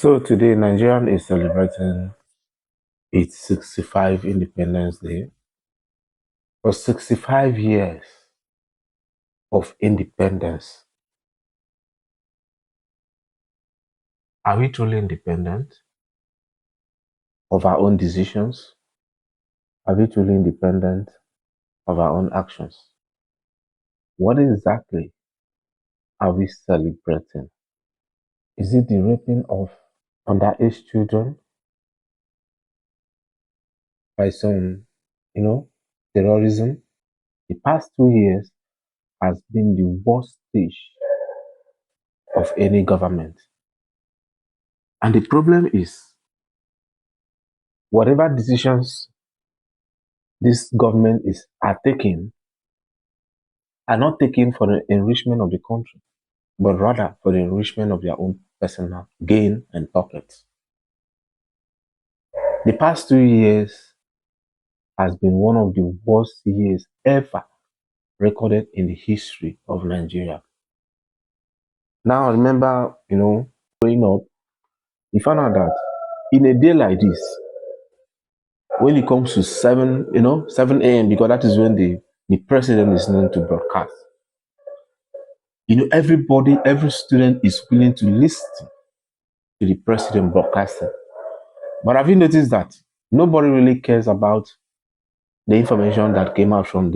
So today, Nigeria is celebrating its 65 Independence Day. For 65 years of independence, are we truly independent of our own decisions? Are we truly independent of our own actions? What exactly are we celebrating? Is it the raping of underage children by some, terrorism? The past 2 years has been the worst stage of any government. And the problem is, whatever decisions this government are taking are not taken for the enrichment of the country, but rather for the enrichment of their own personal gain and pockets. The past 2 years has been one of the worst years ever recorded in the history of Nigeria. Now, I remember, growing up, you found out that in a day like this, when it comes to 7 a.m., because that is when the president is known to broadcast. Everybody, every student is willing to listen to the president broadcasting. But have you noticed that nobody really cares about the information that came out from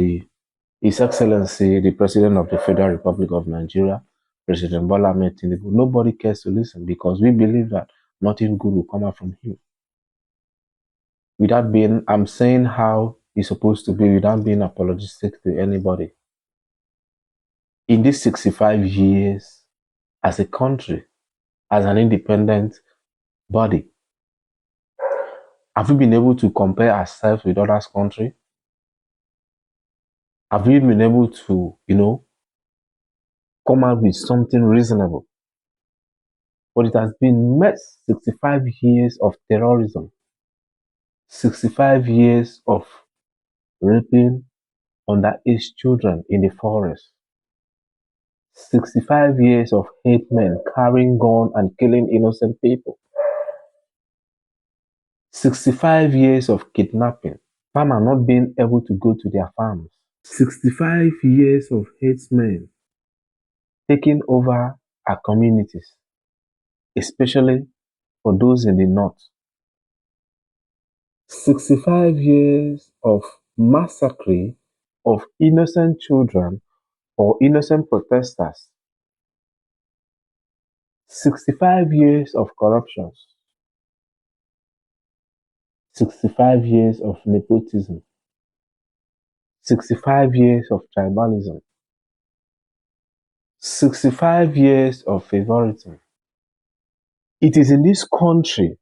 His Excellency, the President of the Federal Republic of Nigeria, President Bola Ahmed Tinubu? Nobody cares to listen because we believe that nothing good will come out from him. I'm saying how it's supposed to be without being apologetic to anybody. In these 65 years, as a country, as an independent body, have we been able to compare ourselves with other countries? Have we been able to, come out with something reasonable? But it has been 65 years of terrorism, 65 years of raping underage children in the forest, 65 years of hate men carrying gun and killing innocent people, 65 years of kidnapping, farmers not being able to go to their farms, 65 years of herdsmen taking over our communities, especially for those in the north. 65 years of massacre of innocent children or innocent protesters. 65 years of corruption. 65 years of nepotism. 65 years of tribalism. 65 years of favoritism. It is in this country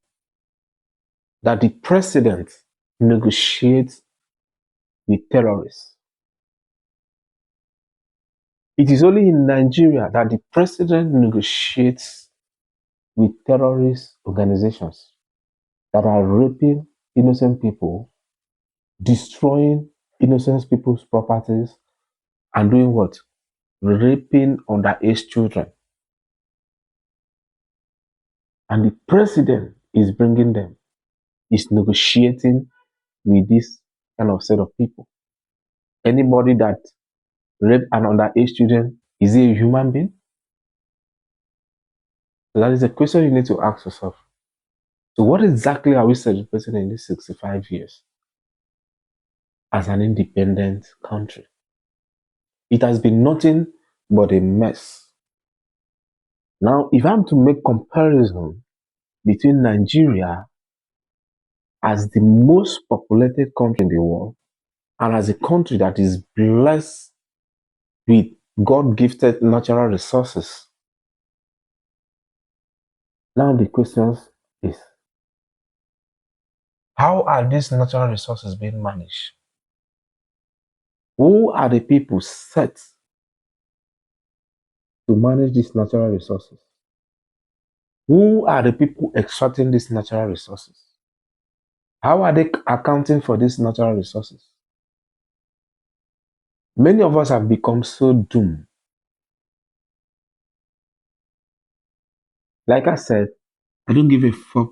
that the president negotiates with terrorists. It is only in Nigeria that the president negotiates with terrorist organizations that are raping innocent people, destroying innocent people's properties, and doing what? Raping underage children. And the president is bringing them, is negotiating with this kind of set of people. Anybody that raped an underage children, is he a human being? So that is a question you need to ask yourself. So what exactly are we celebrating in these 65 years as an independent country? It has been nothing but a mess. Now, if I'm to make comparison between Nigeria as the most populated country in the world and as a country that is blessed with God-gifted natural resources, now the question is, how are these natural resources being managed? Who are the people set to manage these natural resources? Who are the people extracting these natural resources? How are they accounting for these natural resources? Many of us have become so doomed. Like I said, I don't give a fuck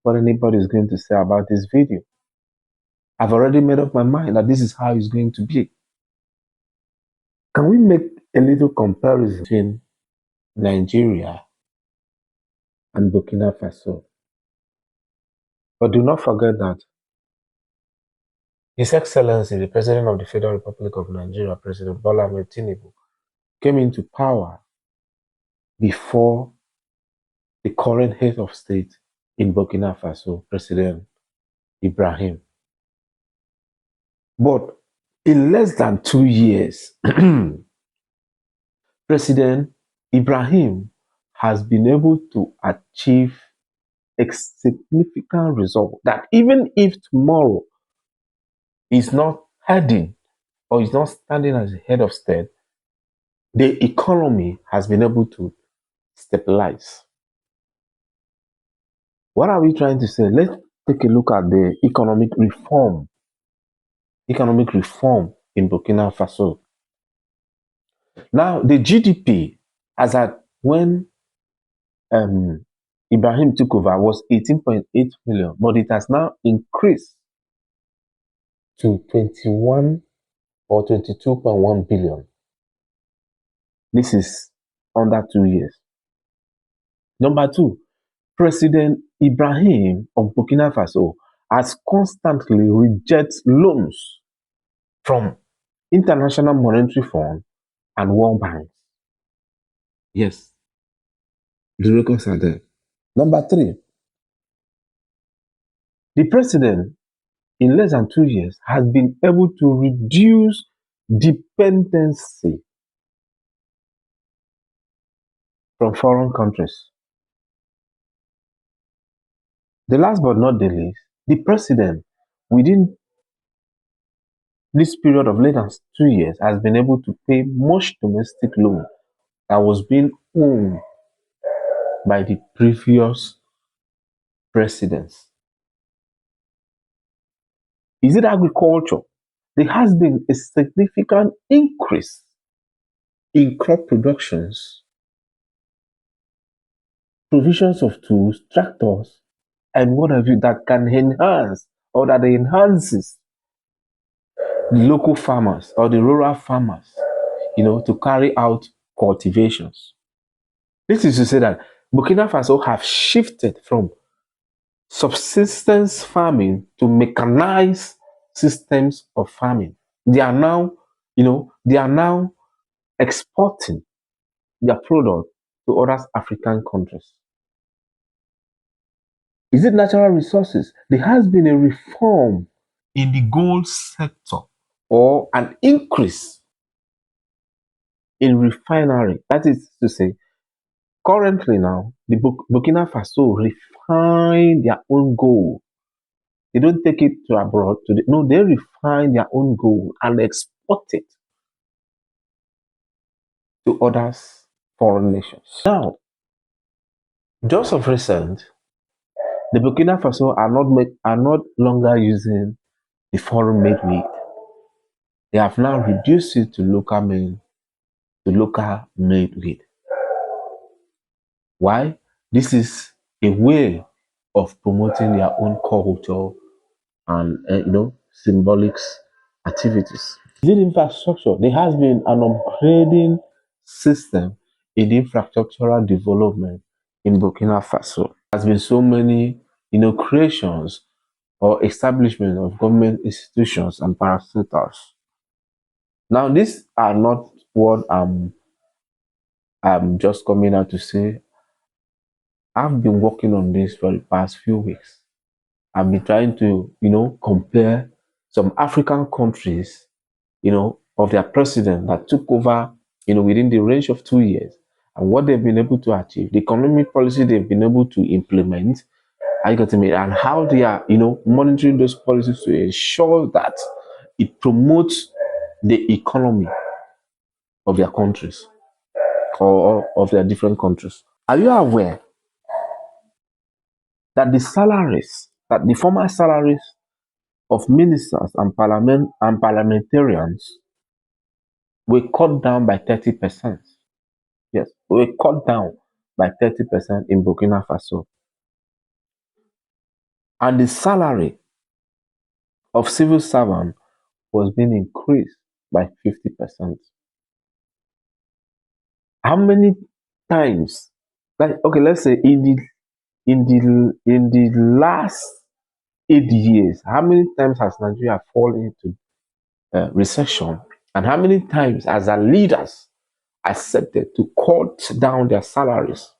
what anybody is going to say about this video. I've already made up my mind that this is how it's going to be. Can we make a little comparison between Nigeria and Burkina Faso? But do not forget that His Excellency, the President of the Federal Republic of Nigeria, President Bola Ahmed Tinubu, came into power before the current head of state in Burkina Faso, President Ibrahim. But in less than 2 years, President Ibrahim has been able to achieve a significant result that even if tomorrow he's not heading or he's not standing as the head of state, the economy has been able to stabilize. What are we trying to say? Let's take a look at the economic reform in Burkina Faso. Now, the GDP, as at when Ibrahim took over, was 18.8 million, but it has now increased to 21 or 22.1 billion. This is under 2 years. Number two, President Ibrahim of Burkina Faso has constantly rejected loans from International Monetary Fund and World Bank. Yes, the records are there. Number three, the president in less than 2 years has been able to reduce dependency from foreign countries. The last but not the least, the president within this period of less than 2 years has been able to pay much domestic loan that was being owned by the previous presidents. Is it agriculture? There has been a significant increase in crop productions, provisions of tools, tractors, and what have you that can enhance or that enhances the local farmers or the rural farmers, to carry out cultivations. This is to say that Burkina Faso have shifted from subsistence farming to mechanized systems of farming. They are now, exporting their product to other African countries. Is it natural resources? There has been a reform in the gold sector or an increase in refinery. That is to say, currently now, the Burkina Faso refine their own gold. They don't take it to abroad. No, they refine their own gold and export it to other foreign nations. Now, just of recent, the Burkina Faso are not longer using the foreign-made wheat. They have now reduced it to local made wheat. Why? This is a way of promoting their own culture and symbolic activities. Is it infrastructure? There has been an upgrading system in infrastructural development in Burkina Faso. There has been so many creations or establishment of government institutions and parastatals. Now, these are not what I'm just coming out to say. I've been working on this for the past few weeks. I've been trying to, compare some African countries, of their president that took over, within the range of 2 years and what they've been able to achieve, the economic policy they've been able to implement, and how they are, monitoring those policies to ensure that it promotes the economy of their countries or of their different countries. Are you aware that the former salaries of ministers and parliamentarians were cut down by 30%? Yes, were cut down by 30% in Burkina Faso. And the salary of civil servants was being increased by 50%. How many times? Like, okay, let's say in the last 8 years, how many times has Nigeria fallen into recession, and how many times has our leaders accepted to cut down their salaries?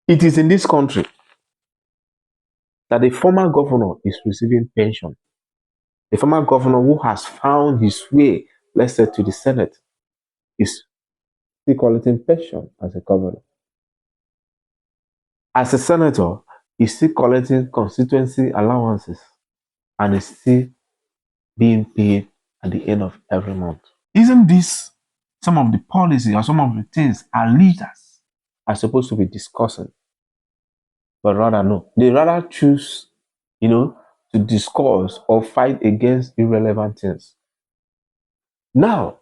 It is in this country that the former governor is receiving pension. The former governor who has found his way, let's say, to the Senate, is still collecting pension as a governor. As a senator, he's still collecting constituency allowances and is still being paid at the end of every month. Isn't this some of the policy or some of the things our leaders are supposed to be discussing? But rather, no. They rather choose, to discuss or fight against irrelevant things. Now,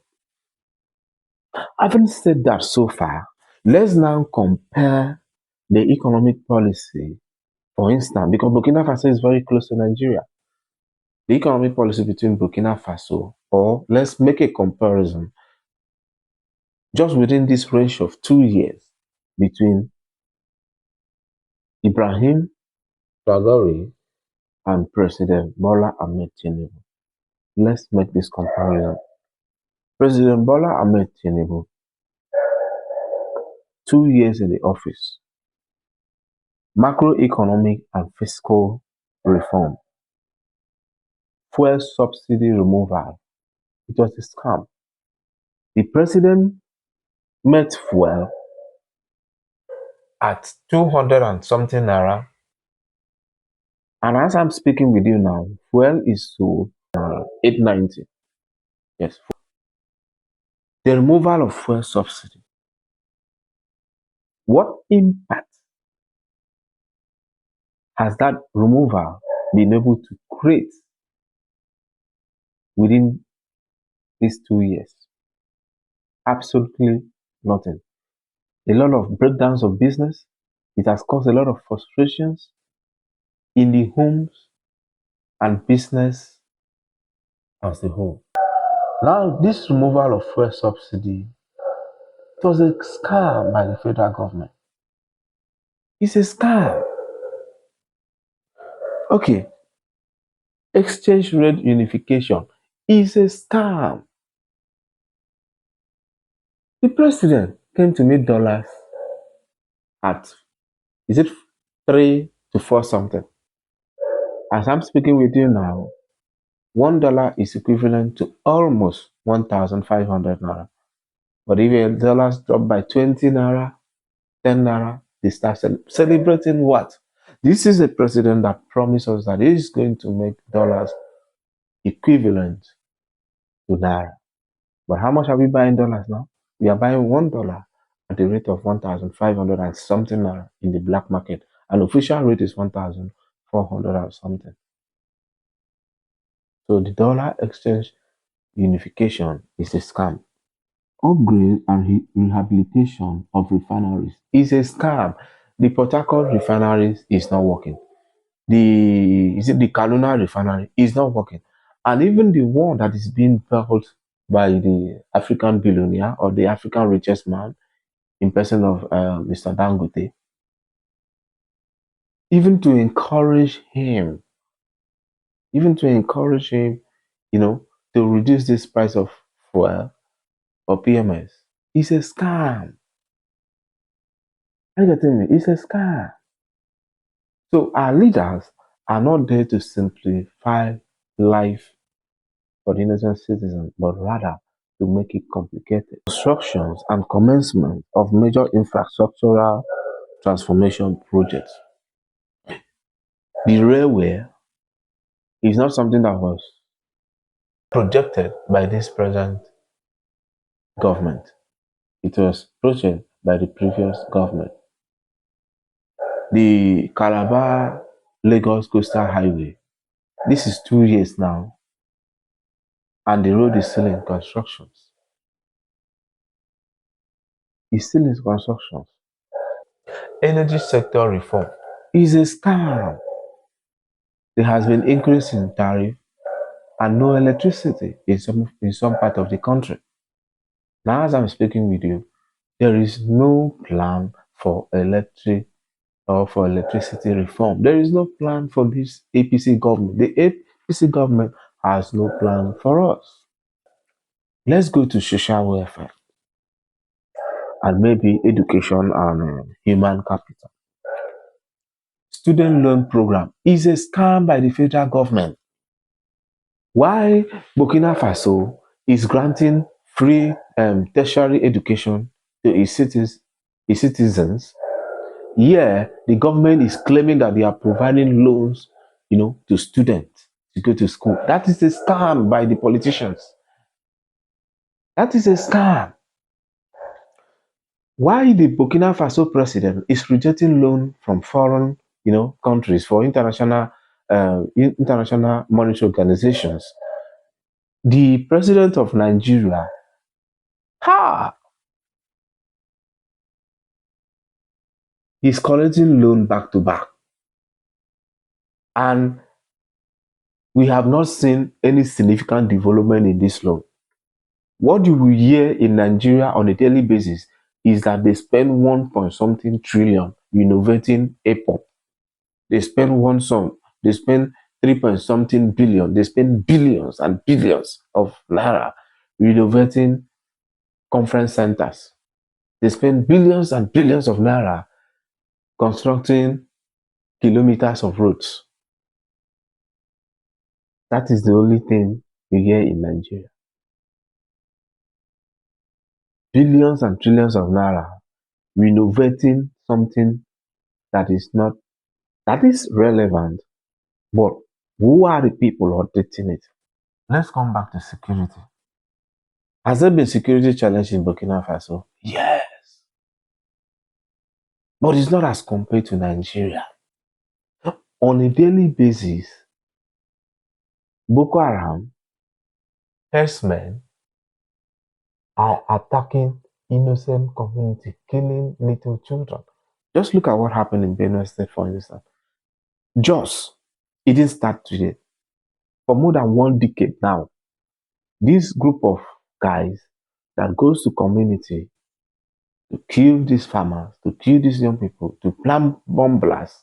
having said that so far, let's now compare the economic policy, for instance, because Burkina Faso is very close to Nigeria. The economic policy between Burkina Faso, or let's make a comparison, just within this range of 2 years between Ibrahim Traore and President Bola Ahmed Tinubu. Let's make this comparison. President Bola Ahmed Tinubu, 2 years in the office, macroeconomic and fiscal reform, fuel subsidy removal. It was a scam. The president met fuel at 200 and something naira. And as I'm speaking with you now, fuel is sold 890. Yes. The removal of fuel subsidy. What impact has that removal been able to create within these 2 years? Absolutely nothing. A lot of breakdowns of business. It has caused a lot of frustrations in the homes and business as a whole. Now, this removal of fuel subsidy, it was a scam by the federal government. It's a scam. Okay. Exchange rate unification is a scam. The president came to meet dollars at, is it 3 to 4 something? As I'm speaking with you now, $1 is equivalent to almost 1,500 naira. But if your dollars drop by 20 naira, 10 naira, they start celebrating what? This is a president that promised us that he is going to make dollars equivalent to naira. But how much are we buying dollars now? We are buying $1 at the rate of 1,500 and something naira in the black market. And official rate is 1,400 and something. So the dollar exchange unification is a scam. Upgrade and rehabilitation of refineries is a scam. The Port Harcourt refineries is not working. The Kaduna refinery is not working. And even the one that is being built by the African billionaire or the African richest man in person of Mr. Dangote, even to encourage him, to reduce this price of fuel or PMS, it's a scam. Are you getting me? It's a scam. So our leaders are not there to simplify life for the innocent citizen, but rather to make it complicated. Constructions and commencement of major infrastructural transformation projects. The railway is not something that was projected by this present government. It was projected by the previous government. The Calabar Lagos Coastal Highway, this is 2 years now, and the road is still in constructions. It's still in constructions. Energy sector reform is a scam. There has been increase in tariff and no electricity in some part of the country. Now, as I'm speaking with you, there is no plan for electricity reform. There is no plan for this APC government. The APC government has no plan for us. Let's go to social welfare and maybe education and human capital. Student loan program is a scam by the federal government. Why Burkina Faso is granting free tertiary education to its citizens, yeah, the government is claiming that they are providing loans, to students to go to school. That is a scam by the politicians. That is a scam. Why the Burkina Faso president is rejecting loan from foreign, countries for international monetary organizations? The president of Nigeria, ha, is collecting loan back to back, and we have not seen any significant development in this loan. What you will hear in Nigeria on a daily basis is that they spend 1 point something trillion renovating airport. They spend they spend 3 point something billion. They spend billions and billions of naira renovating conference centers. They spend billions and billions of naira constructing kilometers of roads. That is the only thing you hear in Nigeria. Billions and trillions of naira renovating something that is relevant, but who are the people auditing it? Let's come back to security. Has there been security challenge in Burkina Faso? Yes, but it's not as compared to Nigeria. On a daily basis, Boko Haram, Herdsmen are attacking innocent community, killing little children. Just look at what happened in Benue State, for instance. Jos, it didn't start today. For more than 1 decade now, this group of guys that goes to community to kill these farmers, to kill these young people, to plan bomb blasts,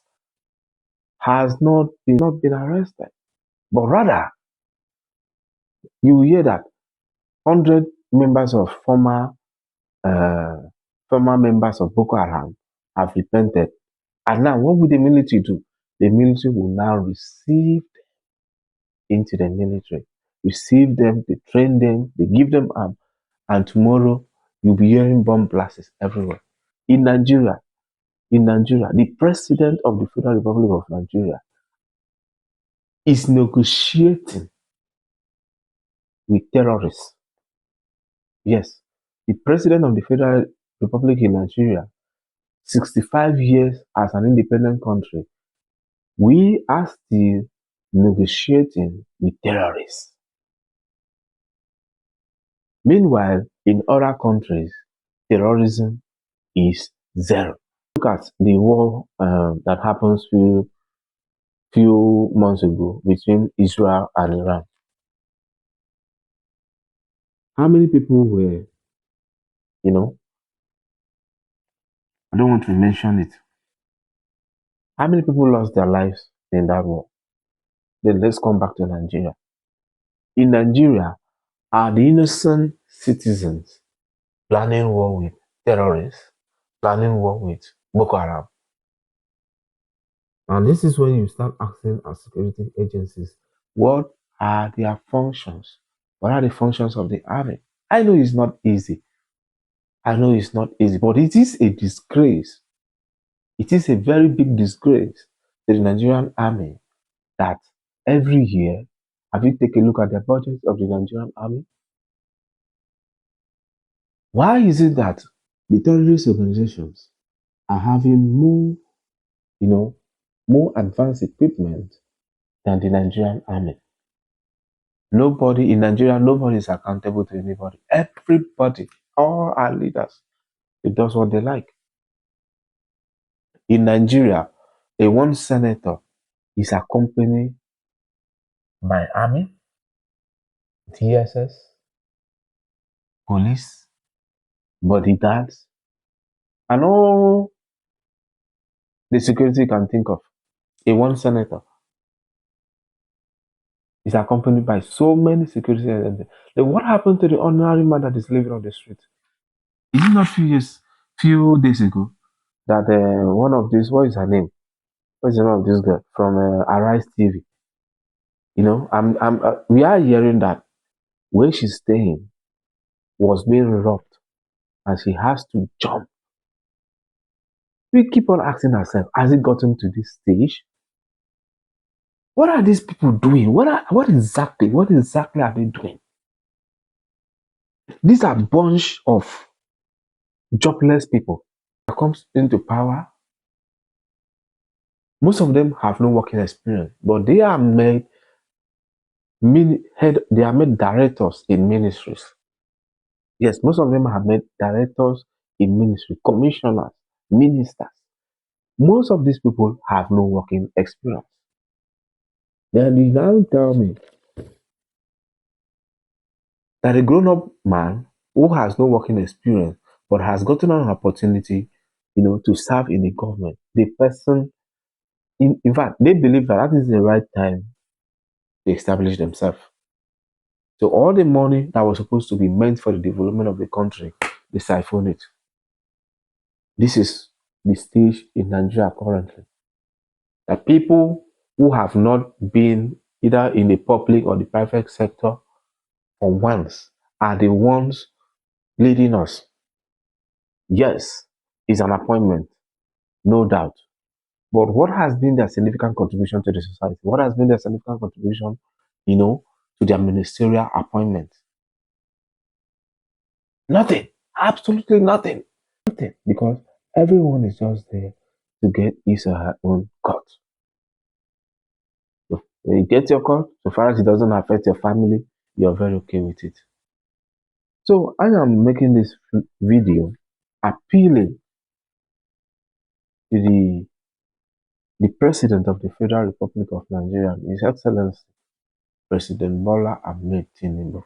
has not been arrested. But rather, you will hear that 100 members of uh, former members of Boko Haram have repented. And now, what will the military do? The military will now receive into the military, receive them, they train them, they give them arms, and tomorrow you'll be hearing bomb blasts everywhere. In Nigeria, the president of the Federal Republic of Nigeria is negotiating with terrorists. Yes, the president of the Federal Republic in Nigeria, 65 years as an independent country, we are still negotiating with terrorists. Meanwhile, in other countries, terrorism is zero. Look at the war that happens few months ago between Israel and Iran. How many people were, I don't want to mention it. How many people lost their lives in that war? Then let's come back to Nigeria. In Nigeria, are the innocent citizens planning war with terrorists, planning war with Boko Haram? And this is when you start asking our security agencies, what are their functions? What are the functions of the army? I know it's not easy. But it is a disgrace. It is a very big disgrace to the Nigerian army that every year, have you taken a look at the budget of the Nigerian army? Why is it that the terrorist organizations are having more advanced equipment than the Nigerian army? Nobody in Nigeria, nobody is accountable to anybody. Everybody, all our leaders, it does what they like. In Nigeria, a one senator is accompanied by army, TSS, police, bodyguards, and all the security you can think of. A one senator is accompanied by so many security agents. Then what happened to the ordinary man that is living on the street? Is it not few days ago that one of these, what is her name? What is the name of this girl from Arise TV? You know, we are hearing that where she's staying was being robbed and she has to jump. We keep on asking ourselves, has it gotten to this stage? What are these people doing? What exactly are they doing? These are a bunch of jobless people that comes into power. Most of them have no working experience, but they are made directors in ministries. Yes, most of them have made directors in ministry, commissioners, ministers. Most of these people have no working experience. Then you now tell me that a grown-up man who has no working experience but has gotten an opportunity, to serve in the government, the person, in fact, they believe that that is the right time to establish themselves. So all the money that was supposed to be meant for the development of the country, they siphon it. This is the stage in Nigeria currently. That people who have not been either in the public or the private sector for once are the ones leading us. Yes, it's an appointment, no doubt. But what has been their significant contribution to the society? What has been their significant contribution, to their ministerial appointments? Nothing. Absolutely nothing. Nothing. Because everyone is just there to get his or her own cut. So when you get your cut, so far as it doesn't affect your family, you're very okay with it. So I am making this video appealing to the President of the Federal Republic of Nigeria, His Excellency President Bola Ahmed Tinubu.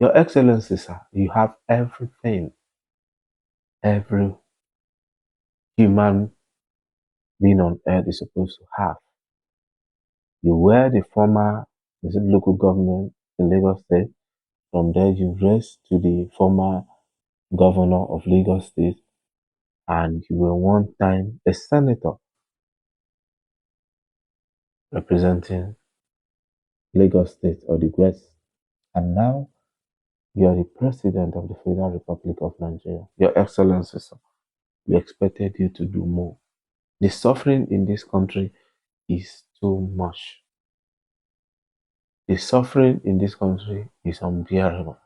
Your Excellency, sir, you have everything every human being on earth is supposed to have. You were the former local government in Lagos State. From there, you raised to the former governor of Lagos State, and you were one time a senator representing Lagos State or the West. And now you are the President of the Federal Republic of Nigeria. Your Excellency, sir, we expected you to do more. The suffering in this country is too much. The suffering in this country is unbearable.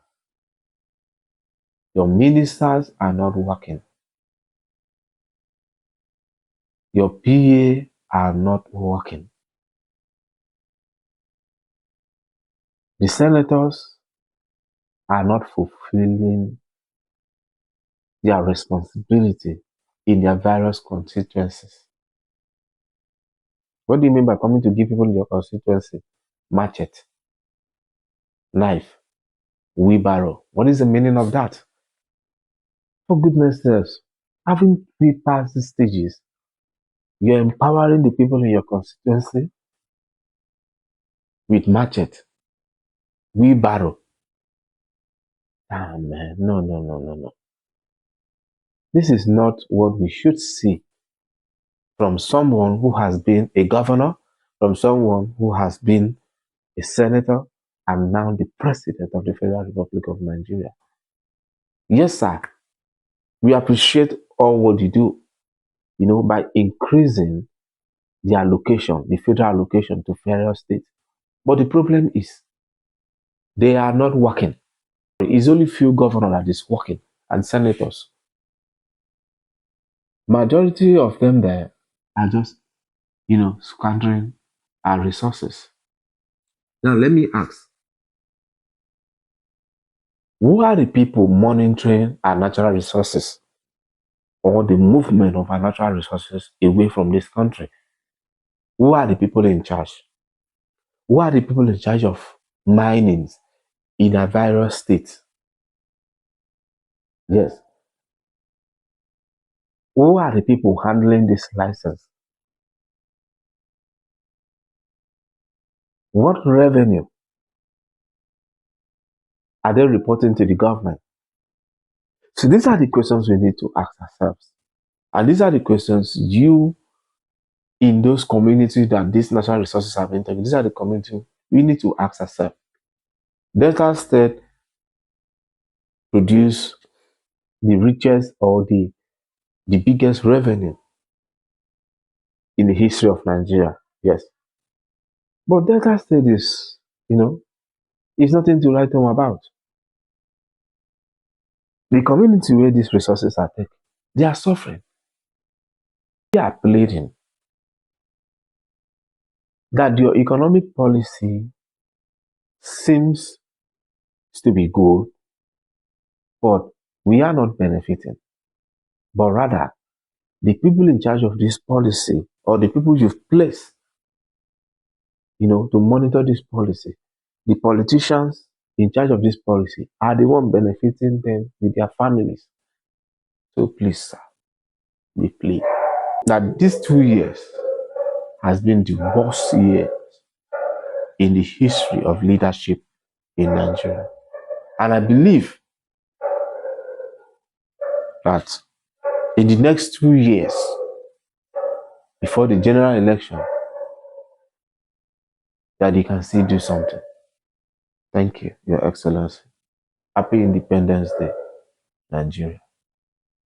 Your ministers are not working. Your PA are not working. The senators are not fulfilling their responsibility in their various constituencies. What do you mean by coming to give people in your constituency machete, knife, wheelbarrow? What is the meaning of that? For goodness sakes, haven't we passed these stages? You're empowering the people in your constituency with machete, wheelbarrow. Ah, man, no. This is not what we should see from someone who has been a governor, from someone who has been a senator, and now the President of the Federal Republic of Nigeria. Yes, sir. We appreciate all what you do, by increasing the allocation, the federal allocation to various states. But the problem is they are not working. It's only few governors that is working and senators. Majority of them there are just, squandering our resources. Now let me ask, who are the people monitoring our natural resources? or the movement of our natural resources away from this country. Who are the people in charge? Who are the people in charge of mining in a various states? Yes. Who are the people handling this license? What revenue are they reporting to the government? So these are the questions we need to ask ourselves. And these are the questions you in those communities that these natural resources have entered, these are the communities we need to ask ourselves. Delta State produce the richest or the biggest revenue in the history of Nigeria. Yes. But Delta State is, is nothing to write home about. The community where these resources are taken, they are suffering. They are pleading that your economic policy seems to be good, but we are not benefiting. But rather, the people in charge of this policy or the people you've placed, to monitor this policy, the politicians in charge of this policy are the one benefiting them with their families. So please, sir, we plead that these 2 years has been the worst year in the history of leadership in Nigeria. And I believe that in the next 2 years, before the general election, that they can still do something. Thank you, Your Excellency. Happy Independence Day, Nigeria.